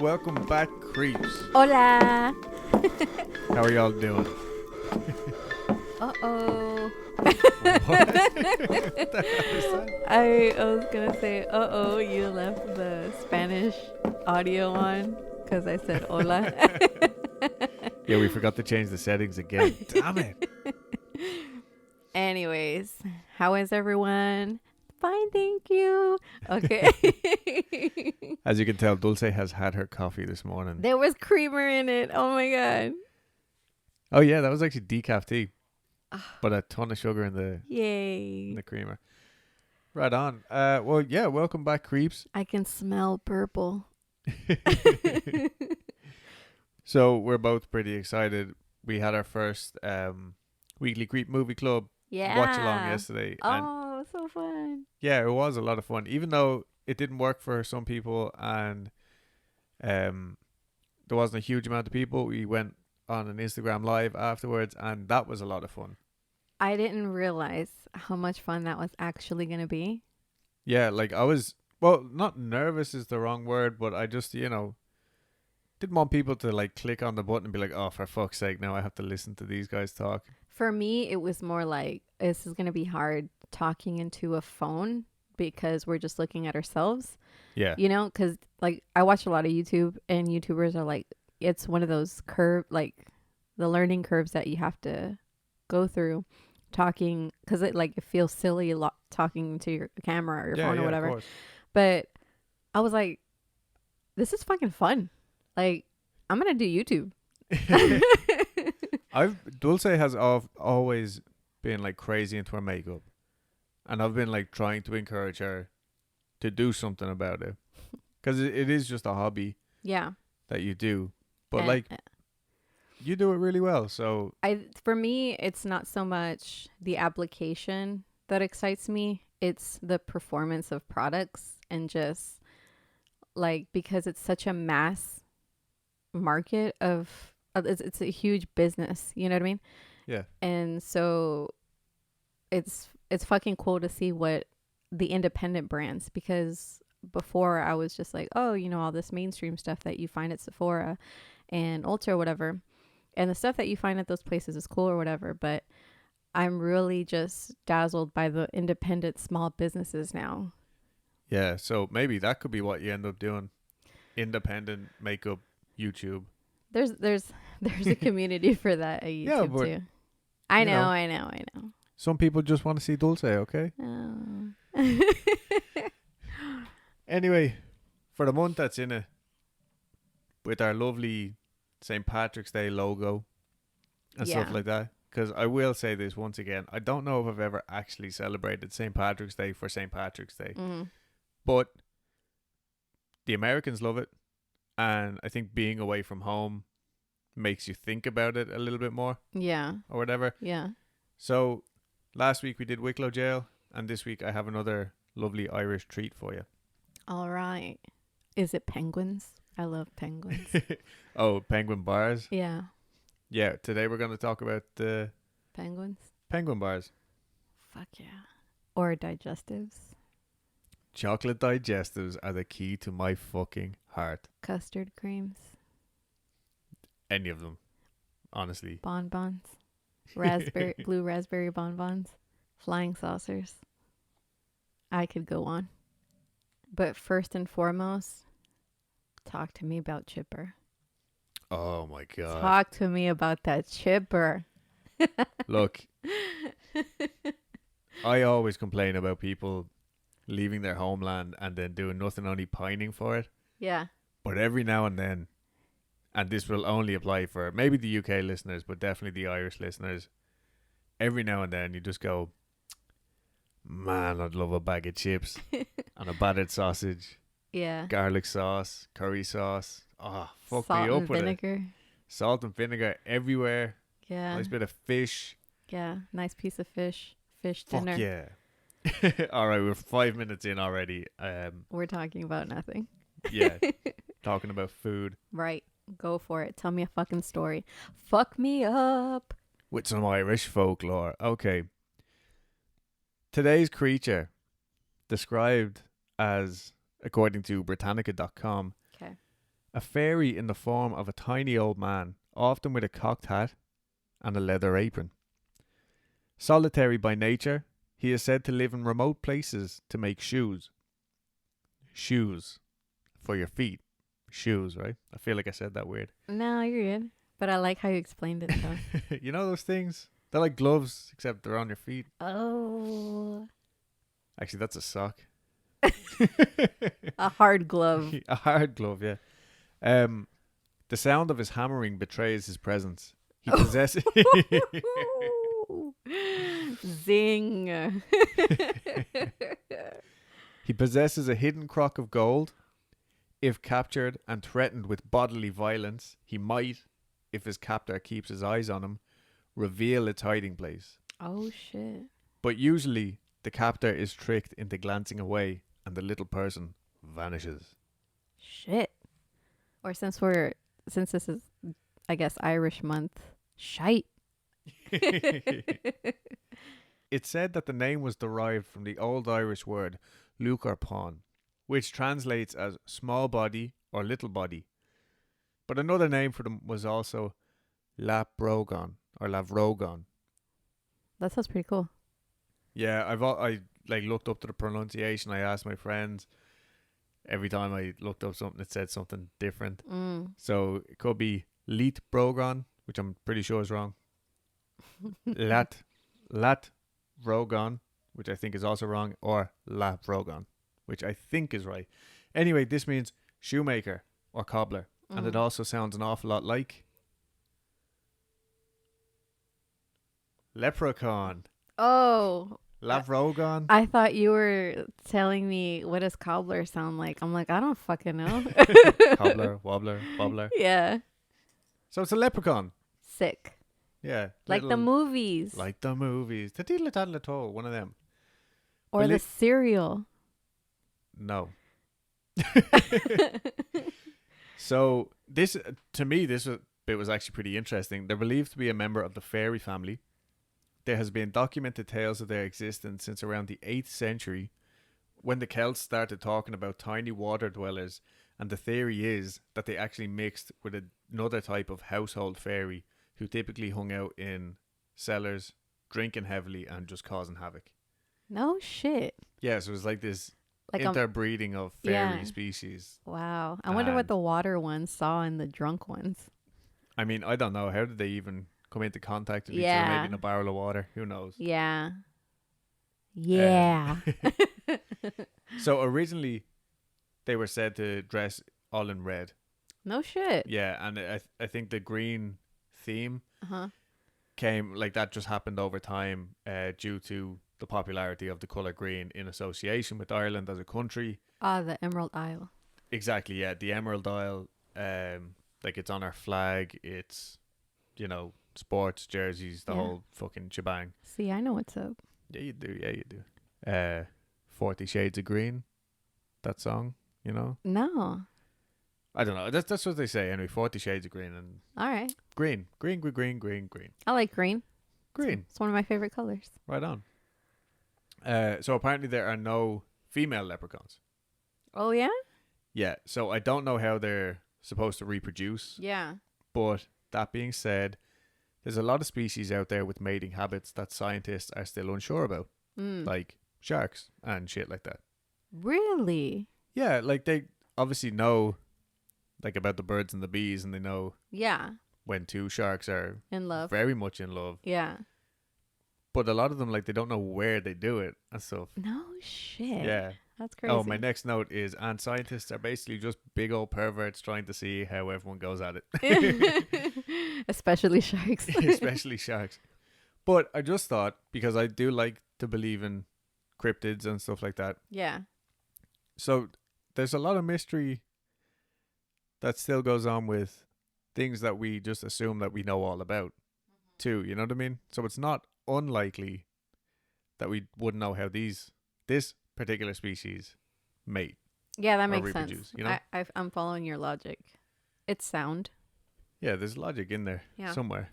welcome back, creeps. Hola. How are y'all doing? Uh-oh. What the hell is that? I was gonna say, uh-oh, you left the Spanish audio on because I said hola. Yeah, we forgot to change the settings again. Damn it. Anyways, how is everyone? Fine, thank you. Okay. As you can tell, Dulce has had her coffee this morning. There was creamer in it. Oh my god. Oh yeah, that was actually decaf tea, but a ton of sugar in the Yay. creamer. Right on. Well, yeah, welcome back, creeps. I can smell purple. So we're both pretty excited. We had our first weekly creep movie club Yeah. watch along yesterday, and Oh, so fun. yeah, it was a lot of fun. Even though it didn't work for some people, and there wasn't a huge amount of people, we went on an Instagram live afterwards, and that was a lot of fun. I didn't realize how much fun that was actually going to be. Yeah, like I was, well, not nervous is the wrong word, but I just, didn't want people to like click on the button and be like, oh, for fuck's sake, now I have to listen to these guys talk. For me, it was more like, this is going to be hard talking into a phone because we're just looking at ourselves. Yeah. Because like I watch a lot of YouTube, and YouTubers are like, it's one of those the learning curves that you have to go through talking, because it feels silly talking to your camera or your phone or whatever. Of course. But I was like, this is fucking fun. Like, I'm going to do YouTube. Dulce has always been like crazy into her makeup, and I've been like trying to encourage her to do something about it, because it is just a hobby Yeah. that you do, but And, like you do it really well. So for me, it's not so much the application that excites me. It's the performance of products, and just like, because it's such a mass market of it's a huge business, you know what I mean? yeah, And so it's fucking cool to see what the independent brands, because before I was just like, oh, all this mainstream stuff that you find at Sephora and Ulta or whatever, and the stuff that you find at those places is cool or whatever, but I'm really just dazzled by the independent small businesses now. yeah. So maybe that could be what you end up doing: independent makeup YouTube. There's a community for that at YouTube, Yeah, but, too. I you know. know. Some people just want to see Dulce, okay? Oh. Anyway, for the month that's in it, with our lovely St. Patrick's Day logo and stuff Yeah. like that, because I will say this once again, I don't know if I've ever actually celebrated St. Patrick's Day for St. Patrick's Day, but the Americans love it, and I think being away from home makes you think about it a little bit more. Yeah. Or whatever. Yeah. So last week we did Wicklow Jail, and this week I have another lovely Irish treat for you. All right. Is it penguins? I love penguins. Oh, penguin bars? Yeah. Yeah, today we're going to talk about the Penguins? penguin bars. Fuck yeah. Or digestives. Chocolate digestives are the key to my fucking heart. Custard creams. Any of them, honestly. Bonbons. Blue raspberry bonbons. Flying saucers. I could go on. But first and foremost, talk to me about chipper. Oh my God. Talk to me about that chipper. Look, I always complain about people leaving their homeland and then doing nothing, only pining for it. Yeah. But every now and then, and this will only apply for maybe the UK listeners, but definitely the Irish listeners, every now and then you just go, man, I'd love a bag of chips and a battered sausage, Yeah. garlic sauce, curry sauce. Oh, fuck Salt me up and with vinegar. it. Salt and vinegar everywhere. Yeah. Nice bit of fish. Yeah. Nice piece of fish. Fish Fuck dinner. yeah. All right, we're 5 minutes in already. We're talking about nothing. Yeah, talking about food. Right. Go for it. Tell me a fucking story. Fuck me up. With some Irish folklore. Okay. Today's creature, described as, according to Britannica.com, Okay. A fairy in the form of a tiny old man, often with a cocked hat and a leather apron. Solitary by nature, he is said to live in remote places to make shoes. Shoes. For your feet. Shoes, right? I feel like I said that weird. No, you're good. But I like how you explained it though. You know those things? They're like gloves, except they're on your feet. Oh. Actually, that's a sock. A hard glove. A hard glove, yeah. The sound of his hammering betrays his presence. He possesses... Zing. He possesses a hidden crock of gold. If captured and threatened with bodily violence, he might, if his captor keeps his eyes on him, reveal its hiding place. Oh shit. But usually, the captor is tricked into glancing away and the little person vanishes. Shit. Or since this is, I guess, Irish month, shite. It's said that the name was derived from the Old Irish word Lucarpon, which translates as small body or little body. But another name for them was also Laprogon or Lavrogon. That sounds pretty cool. Yeah, I like looked up to the pronunciation. I asked my friends. Every time I looked up something, it said something different. So it could be Leet Brogon, which I'm pretty sure is wrong. Lat Vrogon, which I think is also wrong, or La Vrogon, which I think is right. Anyway, this means shoemaker or cobbler, and it also sounds an awful lot like Leprechaun. Oh. Lavrogon. I thought you were telling me what does cobbler sound like. I'm like, I don't fucking know. Cobbler, wobbler, wobbler. Yeah. So it's a leprechaun. Sick. Yeah. Like the movies. Like the movies. Ta-tiddle-taddle-toe, one of them. Or the cereal. No. So this, to me, this bit was actually pretty interesting. They're believed to be a member of the fairy family. There has been documented tales of their existence since around the 8th century, when the Celts started talking about tiny water dwellers, and the theory is that they actually mixed with another type of household fairy who typically hung out in cellars, drinking heavily and just causing havoc. No shit. Yeah, so it was like this like interbreeding of fairy species. Wow. I wonder what the water ones saw in the drunk ones. I mean, I don't know. How did they even come into contact with each other? Maybe in a barrel of water. Who knows? Yeah. Yeah. So originally, they were said to dress all in red. No shit. Yeah, and I think the green theme came, like, that just happened over time due to the popularity of the colour green in association with Ireland as a country. The Emerald Isle. Exactly, yeah. The Emerald Isle, like, it's on our flag. It's, you know, sports, jerseys, the whole fucking shebang. See, I know what's up. Yeah, you do. Yeah, you do. 40 Shades of Green, that song, you know? No. I don't know. That's what they say anyway. 40 Shades of Green. And all right. Green. I like green. Green. It's one of my favorite colors. Right on. So apparently there are no female leprechauns. Oh, yeah? Yeah. So I don't know how they're supposed to reproduce. Yeah. But that being said, there's a lot of species out there with mating habits that scientists are still unsure about. Like sharks and shit like that. Really? Yeah. Like they obviously know, like, about the birds and the bees, and they know when two sharks are in love, very much in love. Yeah. But a lot of them, like, they don't know where they do it and stuff. No shit. Yeah. That's crazy. Oh, my next note is, and scientists are basically just big old perverts trying to see how everyone goes at it. Especially sharks. Especially sharks. But I just thought, because I do like to believe in cryptids and stuff like that. Yeah. So there's a lot of mystery that still goes on with things that we just assume that we know all about too, you know what I mean? So it's not unlikely that we wouldn't know how this particular species mate. Yeah, that makes sense. You know? I'm following your logic. It's sound. Yeah, there's logic in there somewhere.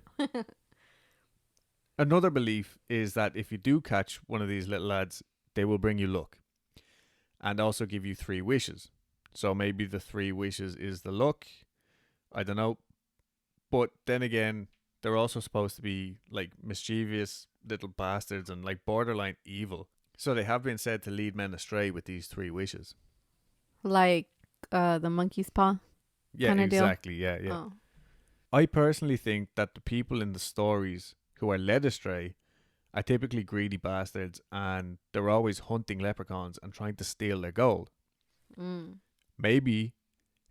Another belief is that if you do catch one of these little lads, they will bring you luck and also give you 3 wishes. So maybe the 3 wishes is the luck. I don't know. But then again, they're also supposed to be like mischievous little bastards and like borderline evil. So they have been said to lead men astray with these 3 wishes. Like the monkey's paw Yeah, kind of deal? exactly. Yeah, yeah. Oh. I personally think that the people in the stories who are led astray are typically greedy bastards, and they're always hunting leprechauns and trying to steal their gold. Mm. Maybe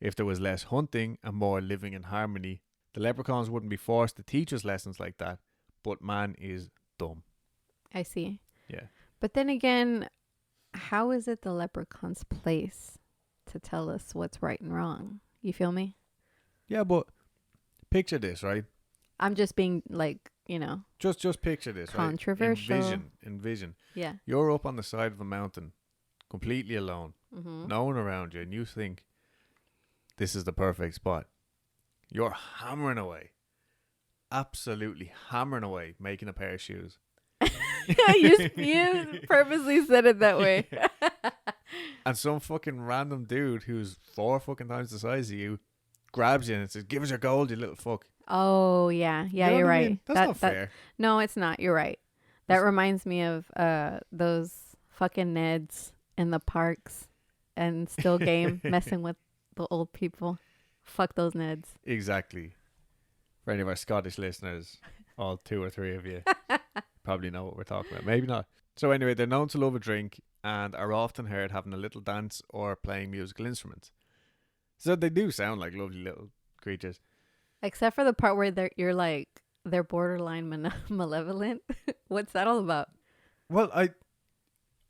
if there was less hunting and more living in harmony, the leprechauns wouldn't be forced to teach us lessons like that. But man is dumb. I see. Yeah. But then again, how is it the leprechaun's place to tell us what's right and wrong? You feel me? Yeah, but picture this, right? I'm just being like, you know, Just picture this, controversial. right? Envision. Yeah. You're up on the side of a mountain, completely alone, Mm-hmm. no one around you, and you think this is the perfect spot. You're hammering away, absolutely hammering away, making a pair of shoes. you purposely said it that way. And some fucking random dude who's 4 fucking times the size of you grabs you and says, "Give us your gold, you little fuck." Oh, yeah. Yeah, You know you're what I right. mean? That's not fair. No, it's not. You're right. That reminds me of those fucking Neds in the parks and still game messing with the old people. Fuck those Neds. Exactly. For any of our Scottish listeners, all 2 or 3 of you probably know what we're talking about. Maybe not. So anyway, they're known to love a drink and are often heard having a little dance or playing musical instruments. So they do sound like lovely little creatures. Except for the part where you're like, they're borderline malevolent. What's that all about? Well,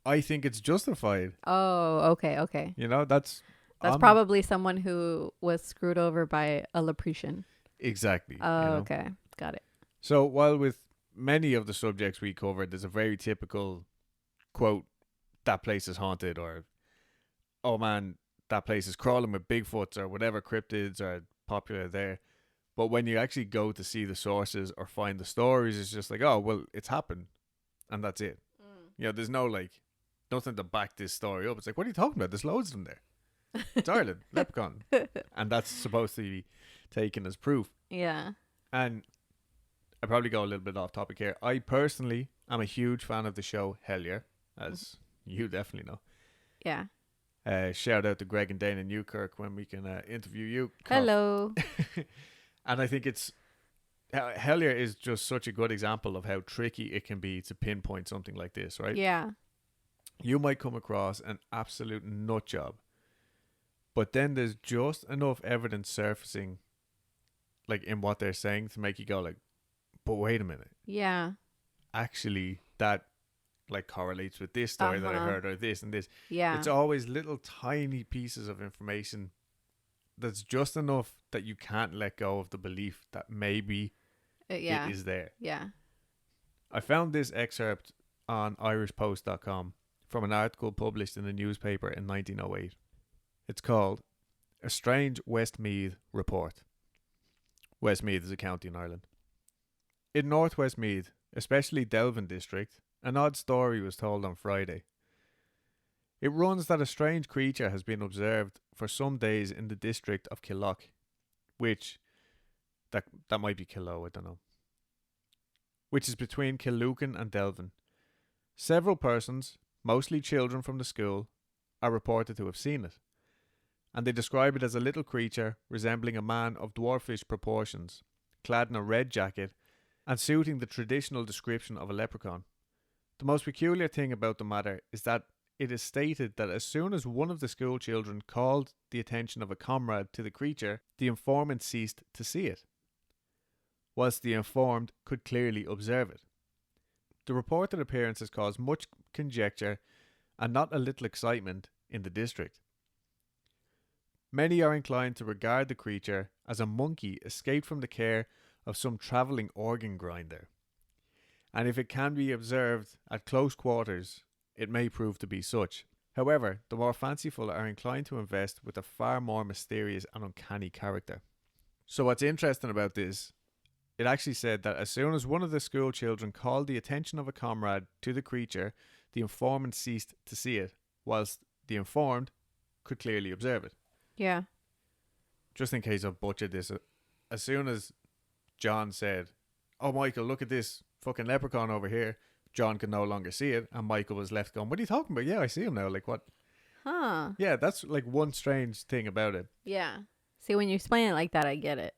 I think it's justified. Oh, okay. You know, that's probably someone who was screwed over by a Leprechaun. exactly. Oh, you know? okay. Got it. So while with many of the subjects we covered, there's a very typical quote, "That place is haunted," or "Oh man, that place is crawling with Bigfoots," or whatever cryptids are popular there. But when you actually go to see the sources or find the stories, it's just like, oh, well, it's happened. And that's it. You know, there's no like, nothing to back this story up. It's like, what are you talking about? There's loads of them there. It's Ireland, Leprechaun. And that's supposed to be taken as proof. Yeah. And I probably go a little bit off topic here. I personally am a huge fan of the show Hellier, as you definitely know. Yeah. Shout out to Greg and Dana Newkirk when we can interview you. Hello. And I think Hellier is just such a good example of how tricky it can be to pinpoint something like this, right? Yeah. You might come across an absolute nut job, but then there's just enough evidence surfacing, like in what they're saying, to make you go like, but wait a minute. Yeah. Actually, that like correlates with this story that I heard, or this and this. Yeah. It's always little tiny pieces of information that's just enough that you can't let go of the belief that maybe it is there. Yeah. I found this excerpt on irishpost.com from an article published in a newspaper in 1908. It's called "A Strange Westmeath Report." Westmeath is a county in Ireland. In North Westmeath, especially Delvin district, an odd story was told on Friday. It runs that a strange creature has been observed for some days in the district of Killock, which, that might be Killow, I don't know, which is between Killucan and Delvin. Several persons, mostly children from the school, are reported to have seen it, and they describe it as a little creature resembling a man of dwarfish proportions, clad in a red jacket and suiting the traditional description of a leprechaun. The most peculiar thing about the matter is that it is stated that as soon as one of the school children called the attention of a comrade to the creature, the informant ceased to see it, whilst the informed could clearly observe it. The reported appearance has caused much conjecture and not a little excitement in the district. Many are inclined to regard the creature as a monkey escaped from the care of some travelling organ grinder, and if it can be observed at close quarters, it may prove to be such. However, the more fanciful are inclined to invest with a far more mysterious and uncanny character. So what's interesting about this, it actually said that as soon as one of the school children called the attention of a comrade to the creature, the informant ceased to see it, whilst the informed could clearly observe it. Yeah. Just in case I've butchered this, as soon as John said, "Oh, Michael, look at this fucking leprechaun over here," John could no longer see it, and Michael was left going, "What are you talking about? Yeah, I see him now. Like, what?" Huh. Yeah, that's like one strange thing about it. Yeah. See, when you explain it like that, I get it.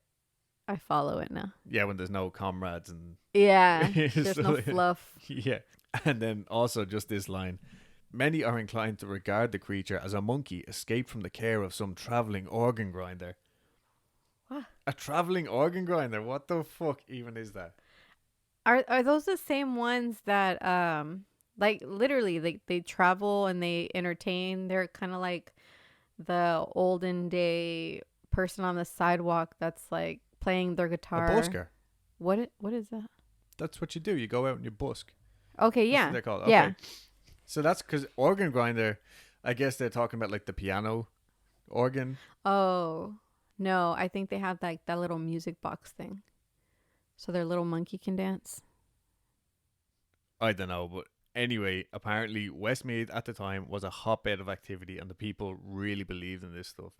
I follow it now. Yeah, when there's no comrades and Yeah. There's no so- fluff. yeah, and then also just this line: "Many are inclined to regard the creature as a monkey escaped from the care of some traveling organ grinder." What? A traveling organ grinder? What the fuck even is that? Are those the same ones that like literally they travel and they entertain? They're kind of like the olden day person on the sidewalk that's like playing their A guitar. busker. What is that? That's what you do. You go out and you busk. Okay, That's yeah. what they're called. Yeah. Okay. So that's because organ grinder, I guess they're talking about like the piano organ. Oh, no, I think they have like that little music box thing. So their little monkey can dance. I don't know, but anyway, apparently Westmeath at the time was a hotbed of activity and the people really believed in this stuff.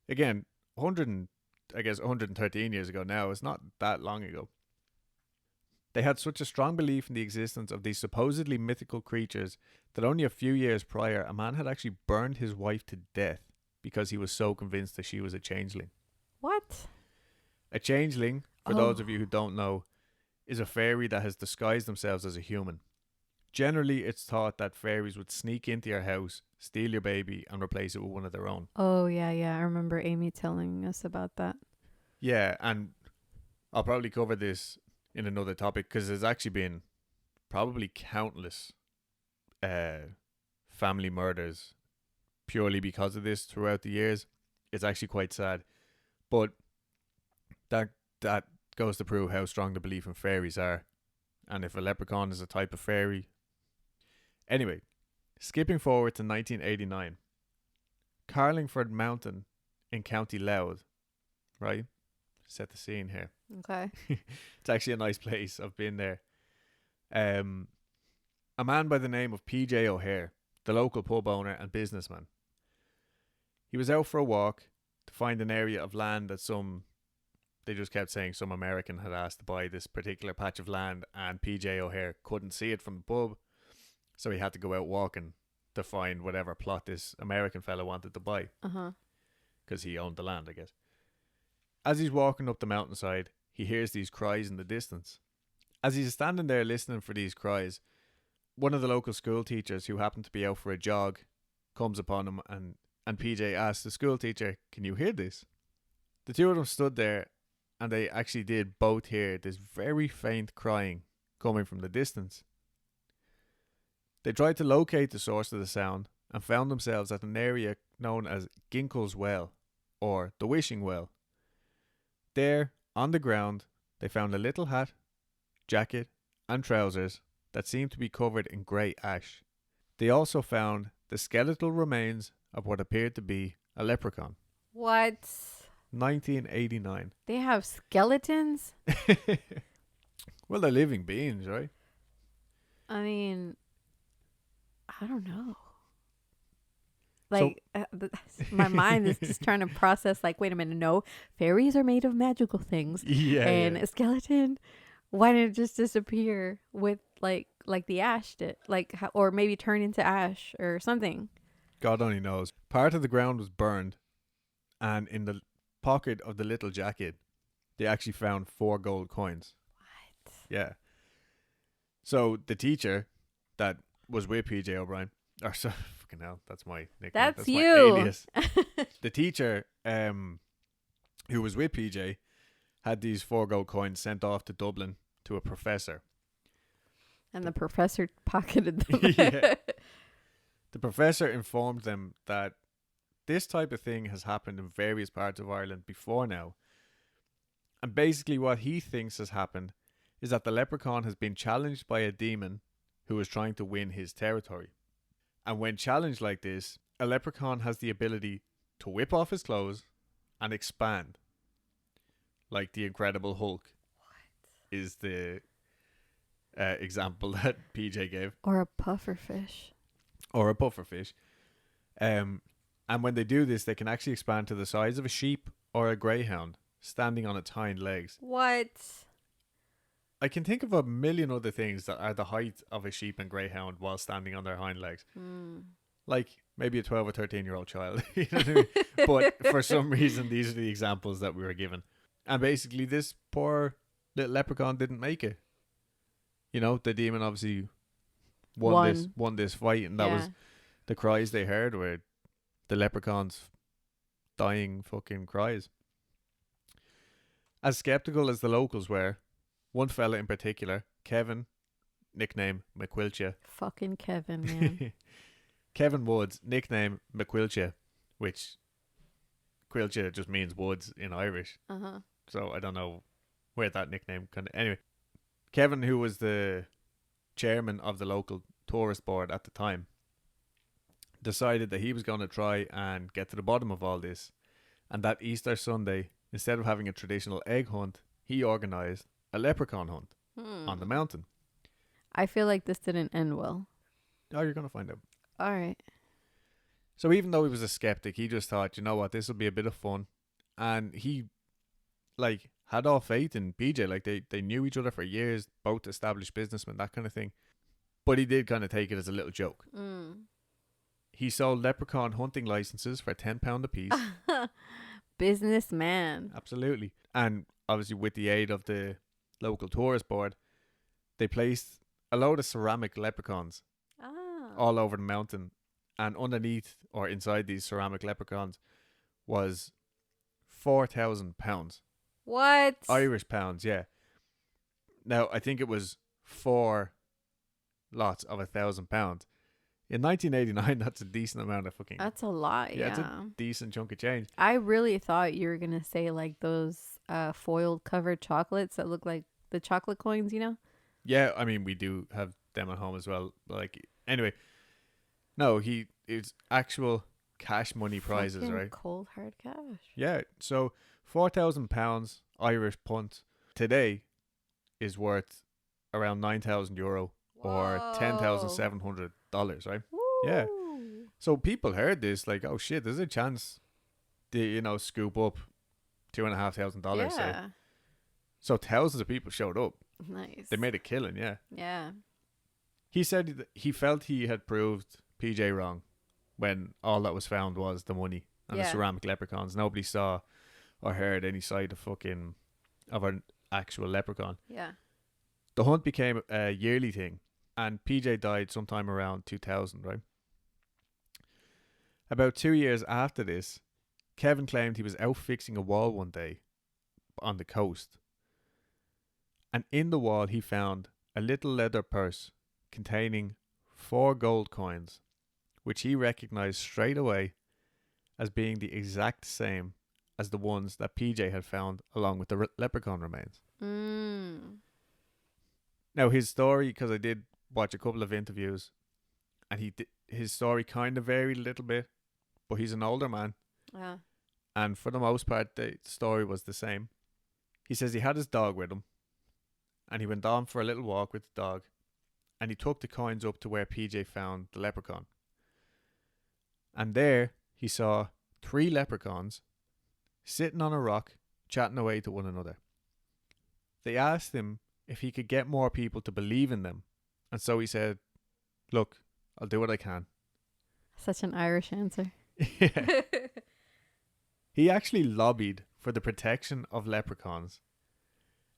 Again, 113 years ago now, it's not that long ago. They had such a strong belief in the existence of these supposedly mythical creatures that only a few years prior, a man had actually burned his wife to death because he was so convinced that she was a changeling. What? A changeling, for Oh. those of you who don't know, is a fairy that has disguised themselves as a human. Generally, it's thought that fairies would sneak into your house, steal your baby, and replace it with one of their own. Oh, yeah. I remember Amy telling us about that. Yeah, and I'll probably cover this in another topic because there's actually been probably countless family murders purely because of this throughout the years. It's actually quite sad. But that goes to prove how strong the belief in fairies are. And if a leprechaun is a type of fairy. Anyway, skipping forward to 1989. Carlingford Mountain in County Louth, right? Set the scene here. Okay. It's actually a nice place. I've been there. A man by the name of PJ O'Hare, the local pub owner and businessman. He was out for a walk to find an area of land that they just kept saying some American had asked to buy this particular patch of land, and PJ O'Hare couldn't see it from the pub, so he had to go out walking to find whatever plot this American fella wanted to buy. Because he owned the land, I guess. As he's walking up the mountainside, he hears these cries in the distance. As he's standing there listening for these cries, one of the local school teachers who happened to be out for a jog comes upon him, and PJ asks the school teacher, "Can you hear this?" The two of them stood there, and they actually did both hear this very faint crying coming from the distance. They tried to locate the source of the sound and found themselves at an area known as Ginkle's Well, or the Wishing Well. There, on the ground, they found a little hat, jacket, and trousers that seemed to be covered in grey ash. They also found the skeletal remains of what appeared to be a leprechaun. What? 1989. They have skeletons? Well, they're living beings, right? I mean, I don't know. So- Like, my mind is just trying to process, like, wait a minute, no, fairies are made of magical things. Yeah. And yeah. a skeleton, why didn't it just disappear with, like the ash did? Like, or maybe turn into ash or something. God only knows. Part of the ground was burned, and in the pocket of the little jacket, they actually found 4 gold coins. What? Yeah. So the teacher that was with PJ O'Brien, or so fucking hell, that's my nickname. That's my you. alias. The teacher, who was with PJ, had these 4 gold coins sent off to Dublin to a professor. And the professor pocketed them. Yeah. The professor informed them that this type of thing has happened in various parts of Ireland before now. And basically what he thinks has happened is that the leprechaun has been challenged by a demon who is trying to win his territory. And when challenged like this, a leprechaun has the ability to whip off his clothes and expand. Like the Incredible Hulk. What? Is the example that PJ gave. Or a puffer fish. Or a pufferfish. And And when they do this, they can actually expand to the size of a sheep or a greyhound standing on its hind legs. What? I can think of a million other things that are the height of a sheep and greyhound while standing on their hind legs. Like maybe a 12 or 13-year-old child. You know what I mean? But for some reason, these are the examples that we were given. And basically, this poor little leprechaun didn't make it. You know, the demon obviously won this fight, and that was the cries they heard were the leprechaun's dying fucking cries. As skeptical as the locals were, one fella in particular, Kevin, nickname McQuilcha. Fucking Kevin, man. Kevin Woods, nickname McQuilcha, which Quilcha just means woods in Irish. So I don't know where that nickname kind of... Anyway, Kevin, who was the chairman of the local tourist board at the time, decided that he was going to try and get to the bottom of all this. And that Easter Sunday, instead of having a traditional egg hunt, he organised a leprechaun hunt on the mountain. I feel like this didn't end well. Oh, you're going to find out. All right. So even though he was a skeptic, he just thought, you know what, this will be a bit of fun. And he, like, had all faith in PJ. Like, they knew each other for years, both established businessmen, that kind of thing. But he did kind of take it as a little joke. He sold leprechaun hunting licenses for £10 a piece. Businessman. Absolutely. And obviously with the aid of the local tourist board, they placed a load of ceramic leprechauns all over the mountain. And underneath or inside these ceramic leprechauns was £4,000. What? Irish pounds, yeah. Now, I think it was 4 lots of £1,000. In 1989, that's a decent amount of fucking... That's a lot, yeah. It's a decent chunk of change. I really thought you were going to say like those foiled covered chocolates that look like the chocolate coins, you know? Yeah, I mean, we do have them at home as well. Like, anyway, no, it's actual cash money prizes, fucking right? Cold hard cash. Yeah, so £4,000 Irish punt today is worth around €9,000 or $10,700, right? Woo. Yeah. So people heard this like, oh shit, there's a chance to, scoop up $2,500, say. So thousands of people showed up. Nice. They made a killing, yeah. Yeah. He said that he felt he had proved PJ wrong when all that was found was the money and the ceramic leprechauns. Nobody saw or heard any sight of an actual leprechaun. Yeah. The hunt became a yearly thing, and PJ died sometime around 2000, right? About 2 years after this, Kevin claimed he was out fixing a wall one day on the coast. And in the wall he found a little leather purse containing 4 gold coins, which he recognized straight away as being the exact same as the ones that PJ had found along with the leprechaun remains. Now his story, because I did watch a couple of interviews, and his story kind of varied a little bit, but he's an older man. Yeah. And for the most part, the story was the same. He says he had his dog with him, and he went on for a little walk with the dog, and he took the coins up to where PJ found the leprechaun. And there he saw 3 leprechauns sitting on a rock, chatting away to one another. They asked him if he could get more people to believe in them, and so he said, "Look, I'll do what I can." Such an Irish answer. Yeah. He actually lobbied for the protection of leprechauns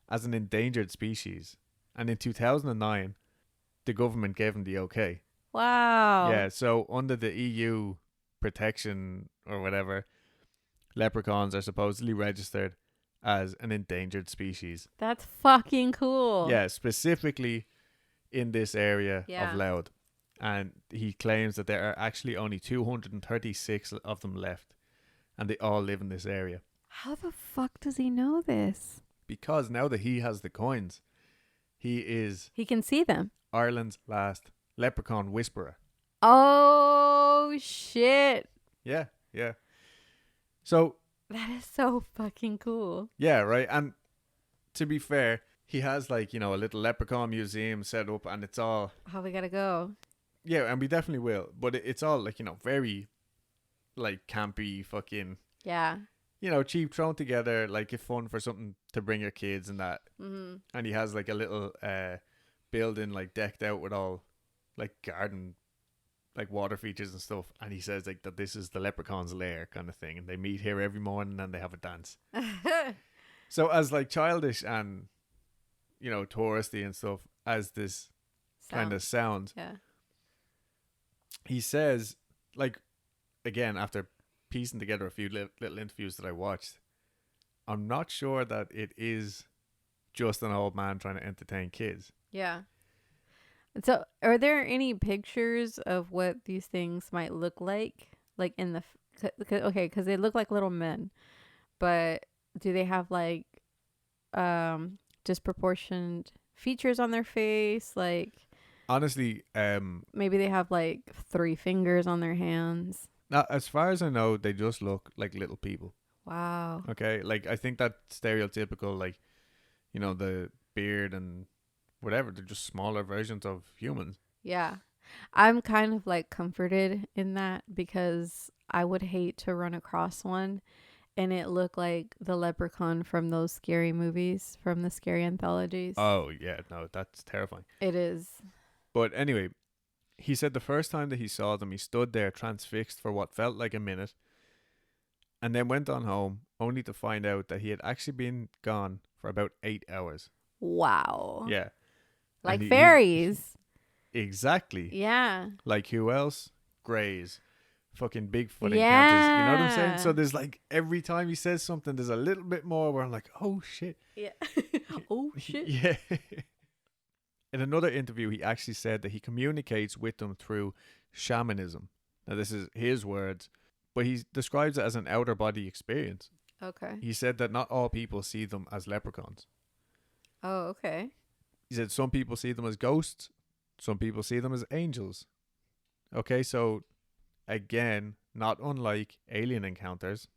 as an endangered species, and in 2009 the government gave him the okay. Wow. Yeah, so under the EU protection or whatever, leprechauns are supposedly registered as an endangered species. That's fucking cool. Yeah, specifically in this area of Louth. And he claims that there are actually only 236 of them left, and they all live in this area. How the fuck does he know this? Because now that he has the coins, he can see them. Ireland's last leprechaun whisperer. Oh shit. Yeah, yeah. So that is so fucking cool. Yeah, right. And to be fair, he has a little leprechaun museum set up, and it's all... Oh, we gotta go. Yeah, and we definitely will. But it's all very like campy fucking, Yeah. you know, cheap, thrown together, like it's fun for something to bring your kids and that. Mm-hmm. And he has like a little building like decked out with all like garden, like water features and stuff. And he says like that this is the leprechaun's lair kind of thing, and they meet here every morning and they have a dance. So as like childish and, you know, touristy and stuff as this kind of sounds, yeah, he says, like, again, after piecing together a few little interviews that I watched, I'm not sure that it is just an old man trying to entertain kids. yeah. So, are there any pictures of what these things might look like in the? Okay, because they look like little men, but do they have like disproportioned features on their face? Like, Honestly, maybe they have like 3 fingers on their hands. now, as far as I know, they just look like little people. Wow. Okay, like I think that stereotypical, like, you know, the beard and whatever, they're just smaller versions of humans. Yeah. I'm kind of like comforted in that because I would hate to run across one and it looked like the leprechaun from those scary movies, from the scary anthologies. Oh yeah, no, that's terrifying. It is. But anyway, he said the first time that he saw them, he stood there transfixed for what felt like a minute, and then went on home, only to find out that he had actually been gone for about 8 hours. Wow. Yeah. Like And fairies. Exactly. Yeah. Like who else? Greys. Fucking Bigfoot Yeah. encounters. You know what I'm saying? So there's like every time he says something, there's a little bit more where I'm like, oh shit. Yeah. Oh shit. Yeah. In another interview, he actually said that he communicates with them through shamanism. Now, this is his words, but he describes it as an outer body experience. Okay. He said that not all people see them as leprechauns. Oh, okay. He said some people see them as ghosts, some people see them as angels. Okay, so again, not unlike alien encounters.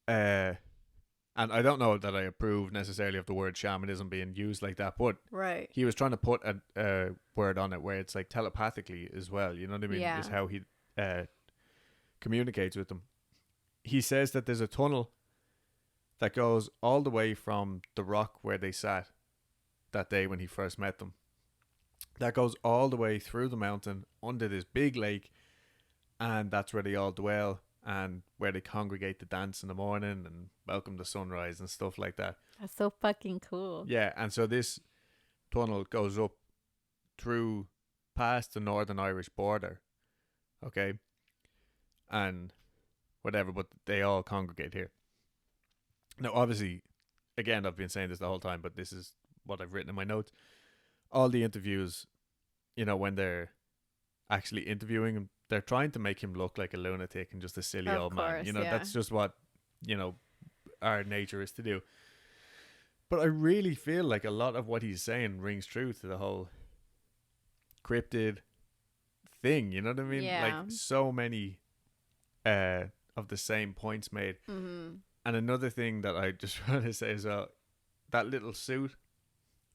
And I don't know that I approve necessarily of the word shamanism being used like that, but Right. he was trying to put a word on it where it's like telepathically as well. You know what I mean? Yeah. Is how he communicates with them. He says that there's a tunnel that goes all the way from the rock where they sat that day when he first met them. That goes all the way through the mountain under this big lake, and that's where they all dwell and where they congregate to dance in the morning and welcome the sunrise and stuff like that. That's so fucking cool. Yeah, and so this tunnel goes up through past the Northern Irish border, okay, and whatever, but they all congregate here. Now, obviously, again, I've been saying this the whole time, but this is what I've written in my notes. All the interviews, you know, when they're actually interviewing him, they're trying to make him look like a lunatic and just a silly Of old man. course, You know, yeah. that's just what, you know, our nature is to do. But I really feel like a lot of what he's saying rings true to the whole cryptid thing. You know what I mean? Yeah. Like so many of the same points made. Mm-hmm. And another thing that I just want to say is that little suit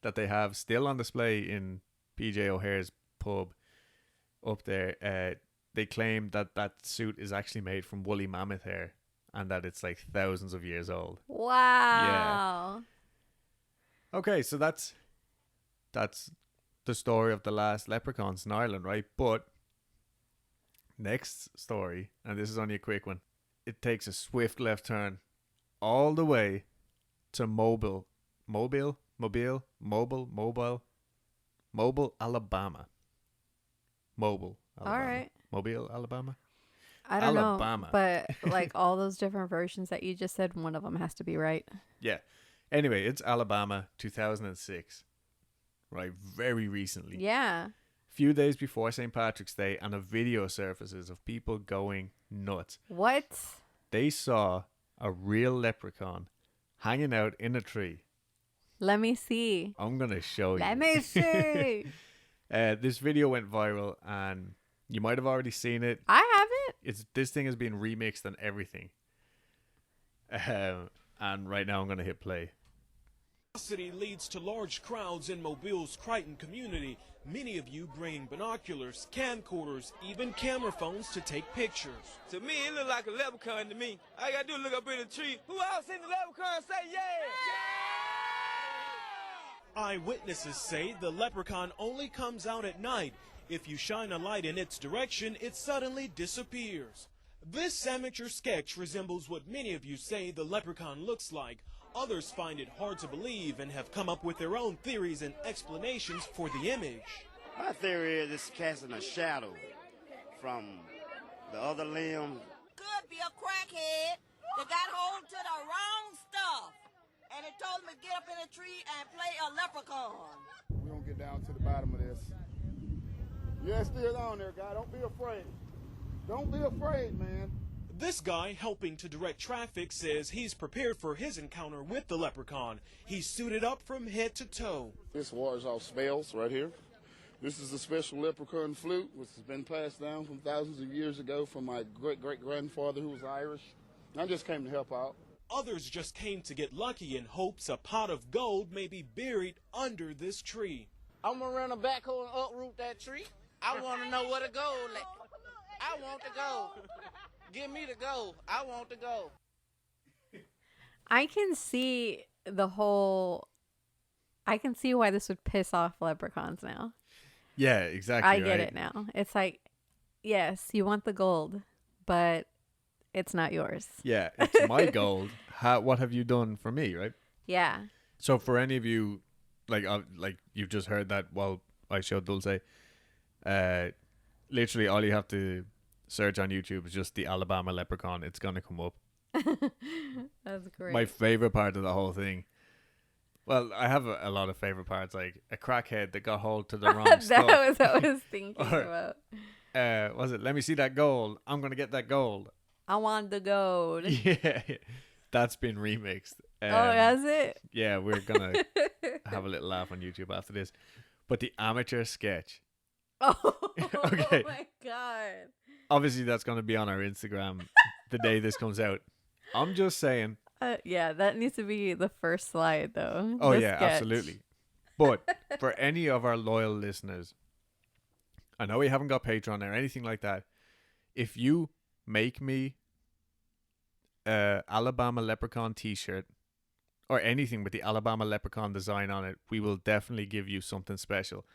that they have still on display in PJ O'Hare's pub up there, they claim that that suit is actually made from woolly mammoth hair and that it's like thousands of years old. Wow. Okay, so that's the story of the last leprechauns in Ireland, right? But next story, and this is only a quick one, it takes a swift left turn all the way to Mobile, Alabama. Mobile, Alabama. All right. Mobile, Alabama. I don't Alabama. know, but like all those different versions that you just said, one of them has to be right. Yeah. Anyway, it's Alabama, 2006. Right, very recently. Yeah. Few days before St. Patrick's Day, and a video surfaces of people going nuts. What? They saw a real leprechaun hanging out in a tree. Let me see. I'm going to show you. Let me see. This video went viral, and you might have already seen it. I haven't. This thing has been remixed and everything. And right now I'm going to hit play. City leads to large crowds in Mobile's Crichton community, many of you bringing binoculars, camcorders, even camera phones to take pictures. To me, it look like a leprechaun to me. All I gotta do is look up in the tree. Who else seen the leprechaun say yeah? Eyewitnesses say the leprechaun only comes out at night. If you shine a light in its direction, it suddenly disappears. This amateur sketch resembles what many of you say the leprechaun looks like. Others find it hard to believe and have come up with their own theories and explanations for the image. My theory is it's casting a shadow from the other limb. Could be a crackhead that got hold to the wrong stuff. And it told him to get up in a tree and play a leprechaun. We're going to get down to the bottom of this. Yeah, it's still on there, guy. Don't be afraid. Don't be afraid, man. This guy helping to direct traffic says he's prepared for his encounter with the leprechaun. He's suited up from head to toe. This wars off spells right here. This is a special leprechaun flute, which has been passed down from thousands of years ago from my great-great-grandfather who was Irish. I just came to help out. Others just came to get lucky in hopes a pot of gold may be buried under this tree. I'm going to run a backhoe and uproot that tree. I want to know where the gold at. I want the gold. Give me the gold. I want the gold. I can see I can see why this would piss off leprechauns now. Yeah, exactly. I get it now. It's like, yes, you want the gold, but it's not yours. Yeah, it's my gold. What have you done for me, right? Yeah. So for any of you, like you've just heard that while I showed Dulce, literally all you have to search on YouTube is just the Alabama leprechaun. It's gonna come up. That's great. My favorite part of the whole thing. Well, I have a lot of favorite parts, like a crackhead that got hold to the wrong that stuff. was what I was thinking Or, about. Was it? Let me see that gold. I'm gonna get that gold. I want the gold. Yeah, that's been remixed. Has it? Yeah, we're gonna have a little laugh on YouTube after this. But the amateur sketch. Oh, Okay. My God. Obviously, that's gonna be on our Instagram the day this comes out. I'm just saying. Yeah, that needs to be the first slide, though. Oh, the yeah, sketch. absolutely. But for any of our loyal listeners, I know we haven't got Patreon or anything like that. If you make me a Alabama Leprechaun t-shirt or anything with the Alabama Leprechaun design on it, we will definitely give you something special.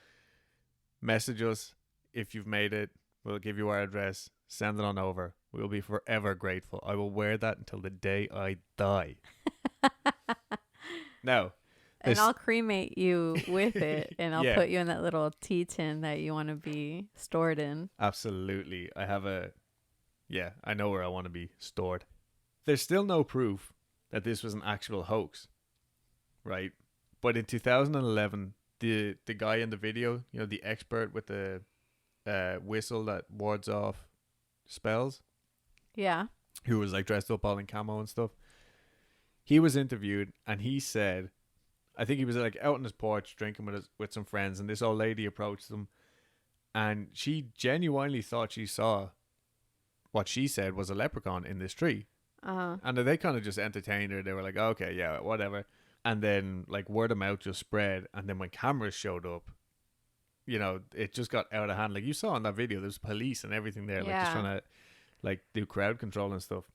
Message us if you've made it. We'll give you our address. Send it on over. We will be forever grateful. I will wear that until the day I die. Now, and I'll cremate you with it, and I'll Yeah. put you in that little tea tin that you want to be stored in. Absolutely. I know where I want to be stored. There's still no proof that this was an actual hoax, right? But in 2011, the guy in the video, the expert with the whistle that wards off spells, Yeah. who was like dressed up all in camo and stuff, he was interviewed and he said, I think he was like out on his porch drinking with some friends, and this old lady approached him, and she genuinely thought she saw what she said was a leprechaun in this tree. And they kind of just entertained her. They were like, okay, yeah, whatever. And then like word of mouth just spread, and then when cameras showed up, it just got out of hand. Like you saw in that video, there's police and everything there, like just trying to like do crowd control and stuff.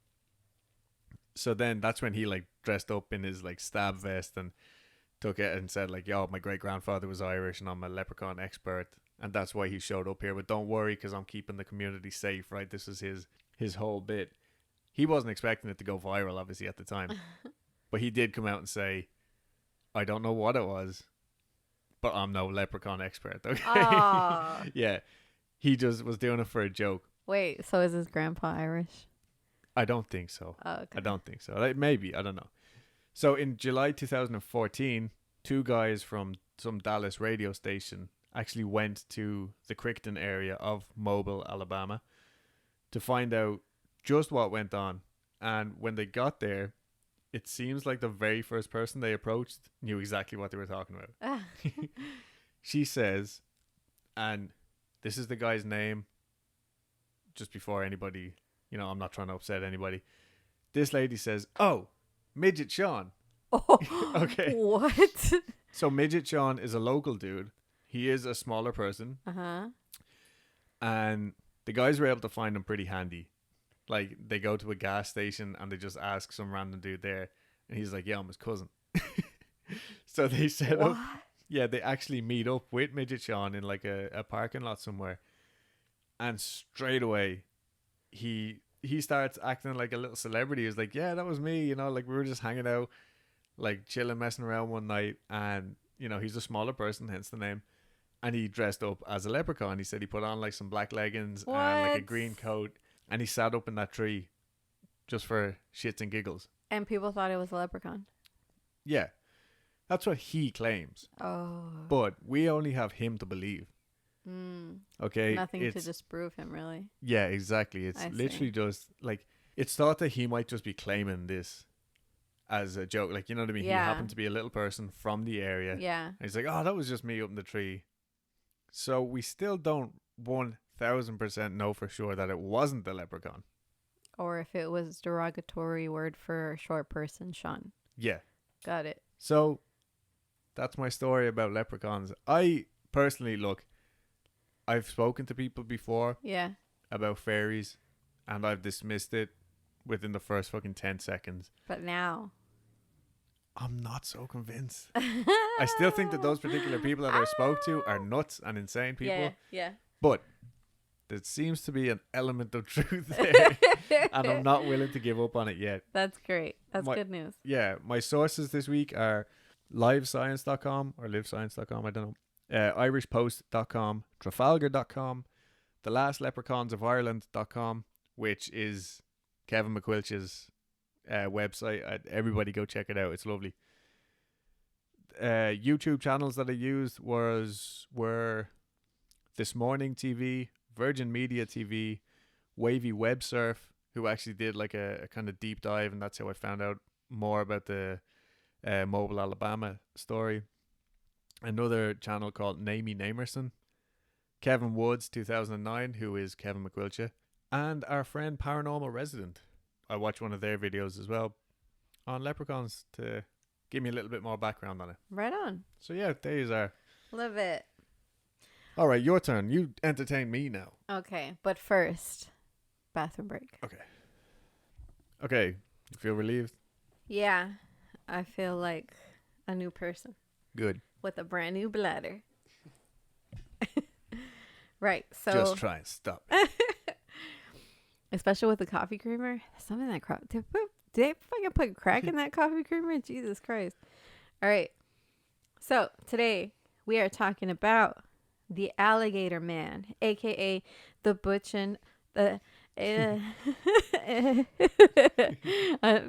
So then that's when he like dressed up in his like stab vest and took it and said like, yo, my great grandfather was Irish and I'm a leprechaun expert, and that's why he showed up here. But don't worry, because I'm keeping the community safe, right? This is his whole bit. He wasn't expecting it to go viral, obviously, at the time. But he did come out and say, I don't know what it was, but I'm no leprechaun expert, okay? Yeah. He just was doing it for a joke. Wait, so is his grandpa Irish? I don't think so. Oh, okay. I don't think so. Like, maybe. I don't know. So in July 2014, two guys from some Dallas radio station actually went to the Crichton area of Mobile, Alabama, to find out just what went on. And when they got there, it seems like the very first person they approached knew exactly what they were talking about. She says, and this is the guy's name, just before anybody, I'm not trying to upset anybody. This lady says, oh, Midget Sean. Oh, Okay. What? So Midget Sean is a local dude. He is a smaller person. Uh-huh. And the guys were able to find him pretty handy. Like, they go to a gas station and they just ask some random dude there. And he's like, yeah, I'm his cousin. So they set up. Yeah, they actually meet up with Midget Sean in like a parking lot somewhere. And straight away, he starts acting like a little celebrity. He's like, yeah, that was me. You know, like we were just hanging out, like chilling, messing around one night. And, you know, he's a smaller person, hence the name. And he dressed up as a leprechaun. He said he put on like some black leggings and like a green coat. And he sat up in that tree just for shits and giggles. And people thought it was a leprechaun. Yeah. That's what he claims. Oh. But we only have him to believe. Okay? Nothing to disprove him, really. Yeah, exactly. It's literally just like, it's thought that he might just be claiming this as a joke. Like, you know what I mean? Yeah. He happened to be a little person from the area. Yeah. And he's like, oh, that was just me up in the tree. So we still don't 1000% know for sure that it wasn't the leprechaun. Or if it was derogatory word for a short person, Sean. Yeah. Got it. So that's my story about leprechauns. I personally, look, I've spoken to people before about fairies and I've dismissed it within the first fucking 10 seconds. But now I'm not so convinced. I still think that those particular people that I spoke to are nuts and insane people. Yeah. But there seems to be an element of truth there. And I'm not willing to give up on it yet. That's great. That's good news. Yeah. My sources this week are livescience.com or livescience.com. I don't know. irishpost.com, trafalgar.com, thelastleprechaunsofIreland.com, which is Kevin McQuilch's website. Everybody go check it out. It's lovely. YouTube channels that I used were This Morning TV, Virgin Media TV, Wavy Web Surf, who actually did like a kind of deep dive, and that's how I found out more about the Mobile, Alabama story. Another channel called Namey Namerson, Kevin Woods 2009, who is Kevin McQuilcha, and our friend Paranormal Resident. I watched one of their videos as well on leprechauns to give me a little bit more background on it. Right on. So yeah, there you are. Love it. All right, your turn. You entertain me now. Okay, but first, bathroom break. Okay, you feel relieved? Yeah, I feel like a new person. Good. With a brand new bladder. Right, so just try and stop. Especially with the coffee creamer. Something that did they fucking put crack in that coffee creamer? Jesus Christ. All right. So today we are talking about the Alligator Man, aka the Butchin. I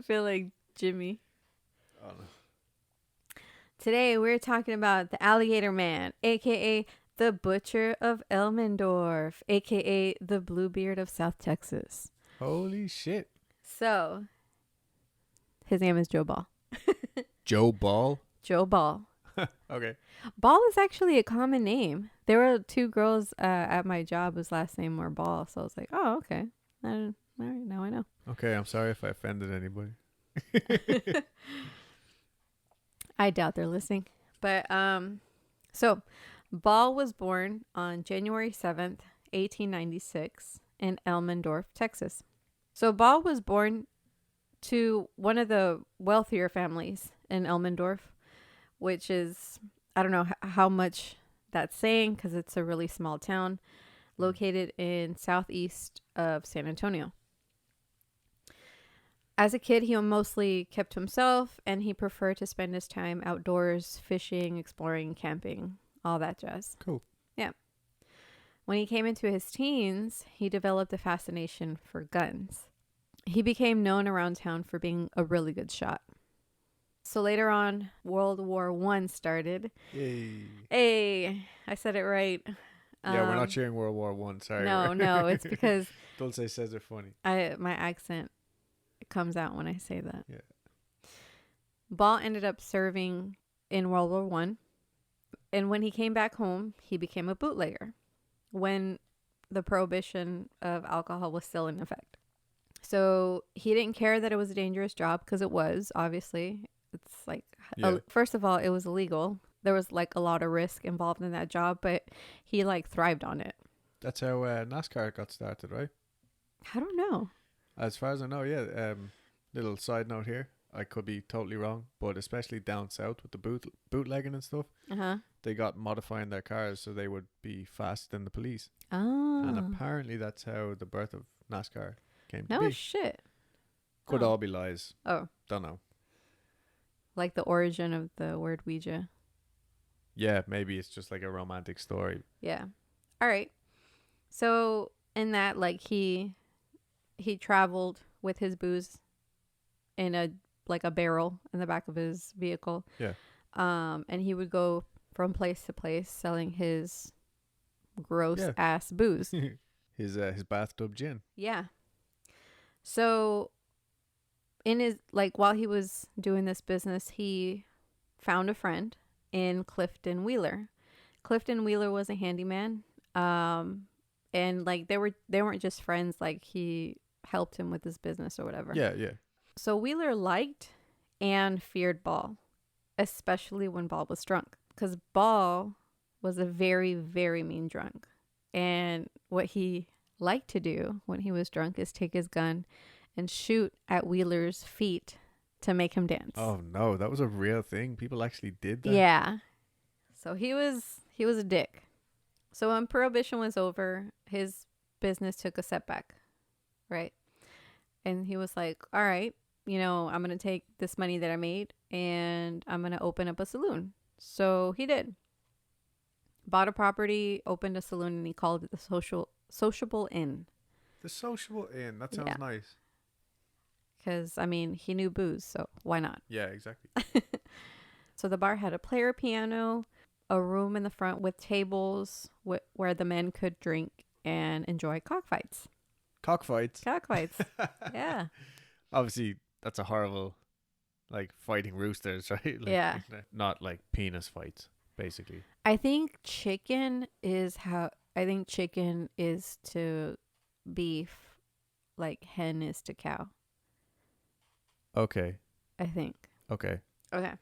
feel like Jimmy. Oh, no. Today we're talking about the Alligator Man, aka the Butcher of Elmendorf, aka the Bluebeard of South Texas. Holy shit. So, his name is Joe Ball. Joe Ball? Joe Ball. Okay. Ball is actually a common name. There were two girls at my job whose last name were Ball, so I was like, oh, okay. All right, now I know. Okay, I'm sorry if I offended anybody. I doubt they're listening. But, so, Ball was born on January 7th, 1896 in Elmendorf, Texas. So Ball was born to one of the wealthier families in Elmendorf, which is, I don't know how much that's saying because it's a really small town located in southeast of San Antonio. As a kid, he mostly kept to himself and he preferred to spend his time outdoors, fishing, exploring, camping, all that jazz. Cool. Yeah. When he came into his teens, he developed a fascination for guns. He became known around town for being a really good shot. So later on, World War I started. Yay. Hey, I said it right. Yeah, we're not cheering World War One. Sorry. No, it's because Dulce says they're funny. my accent comes out when I say that. Yeah. Ball ended up serving in World War I. And when he came back home, he became a bootlegger when the prohibition of alcohol was still in effect. So he didn't care that it was a dangerous job because it was, obviously. It's like, Yeah. first of all, it was illegal. There was like a lot of risk involved in that job, but he like thrived on it. That's how NASCAR got started, right? I don't know. As far as I know, yeah. Little side note here. I could be totally wrong, but especially down south with the bootlegging and stuff, they got modifying their cars so they would be faster than the police. Oh. And apparently that's how the birth of NASCAR came to No be. shit. Could all be lies. Oh. Don't know. Like the origin of the word Ouija. Yeah, maybe it's just like a romantic story. Yeah. All right. So in that, like he traveled with his booze in a barrel in the back of his vehicle. Yeah. And he would go from place to place selling his gross ass booze. his bathtub gin. Yeah. So in his while he was doing this business, he found a friend in Clifton Wheeler. Clifton Wheeler was a handyman. And like they weren't just friends, like he helped him with his business or whatever. Yeah, yeah. So Wheeler liked and feared Ball, especially when Ball was drunk, because Ball was a very, very mean drunk. And what he liked to do when he was drunk is take his gun and shoot at Wheeler's feet to make him dance. Oh no, that was a real thing. People actually did that. Yeah. So he was a dick. So when Prohibition was over, his business took a setback, right? And he was like, all right, I'm going to take this money that I made and I'm going to open up a saloon. So he did. Bought a property, opened a saloon, and he called it the Sociable Inn. The Sociable Inn. That sounds nice. Because, he knew booze, so why not? Yeah, exactly. So the bar had a player piano, a room in the front with tables where the men could drink and enjoy cockfights. Cockfights? Cockfights. Yeah. Obviously, that's a horrible, fighting roosters, right? Yeah. Not like penis fights, basically. I think chicken is to beef like hen is to cow. Okay. I think. Okay. Okay.